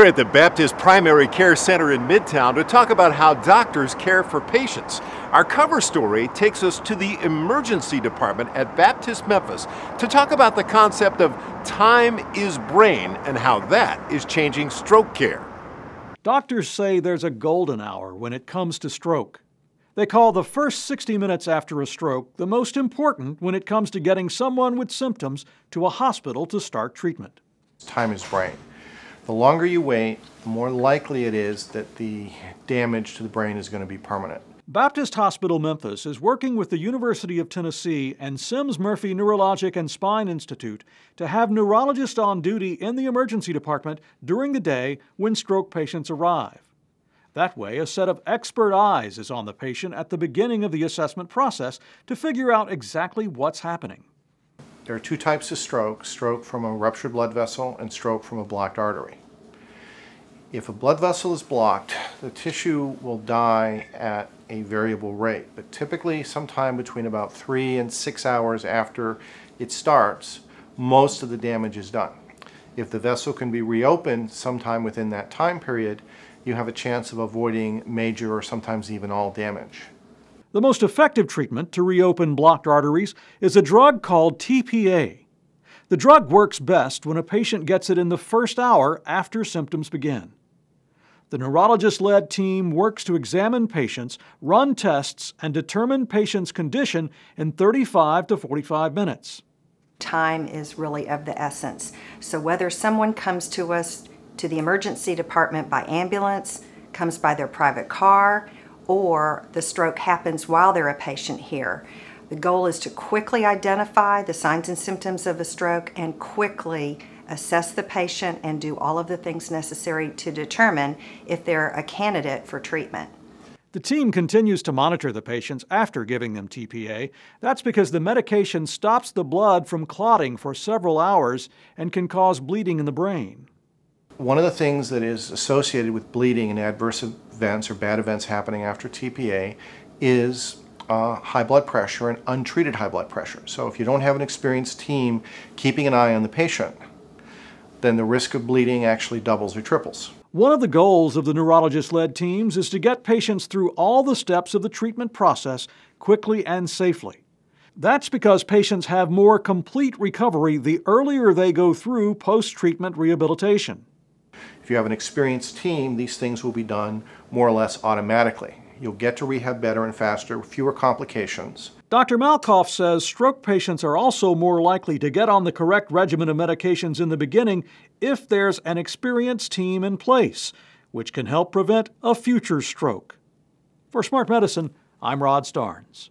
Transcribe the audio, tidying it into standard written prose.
We're at the Baptist Primary Care Center in Midtown to talk about how doctors care for patients. Our cover story takes us to the emergency department at Baptist Memphis to talk about the concept of time is brain and how that is changing stroke care. Doctors say there's a golden hour when it comes to stroke. They call the first 60 minutes after a stroke the most important when it comes to getting someone with symptoms to a hospital to start treatment. Time is brain. The longer you wait, the more likely it is that the damage to the brain is going to be permanent. Baptist Hospital Memphis is working with the University of Tennessee and Sims Murphy Neurologic and Spine Institute to have neurologists on duty in the emergency department during the day when stroke patients arrive. That way, a set of expert eyes is on the patient at the beginning of the assessment process to figure out exactly what's happening. There are two types of stroke: stroke from a ruptured blood vessel and stroke from a blocked artery. If a blood vessel is blocked, the tissue will die at a variable rate, but typically sometime between about 3 and 6 hours after it starts, most of the damage is done. If the vessel can be reopened sometime within that time period, you have a chance of avoiding major or sometimes even all damage. The most effective treatment to reopen blocked arteries is a drug called TPA. The drug works best when a patient gets it in the first hour after symptoms begin. The neurologist-led team works to examine patients, run tests, and determine patients' condition in 35 to 45 minutes. Time is really of the essence. So whether someone comes to us to the emergency department by ambulance, comes by their private car, or the stroke happens while they're a patient here, the goal is to quickly identify the signs and symptoms of a stroke and quickly assess the patient and do all of the things necessary to determine if they're a candidate for treatment. The team continues to monitor the patients after giving them TPA. That's because the medication stops the blood from clotting for several hours and can cause bleeding in the brain. One of the things that is associated with bleeding and adverse events or bad events happening after TPA is high blood pressure and untreated high blood pressure. So if you don't have an experienced team keeping an eye on the patient, then the risk of bleeding actually doubles or triples. One of the goals of the neurologist-led teams is to get patients through all the steps of the treatment process quickly and safely. That's because patients have more complete recovery the earlier they go through post-treatment rehabilitation. If you have an experienced team, these things will be done more or less automatically. You'll get to rehab better and faster with fewer complications. Dr. Malkoff says stroke patients are also more likely to get on the correct regimen of medications in the beginning if there's an experienced team in place, which can help prevent a future stroke. For Smart Medicine, I'm Rod Starns.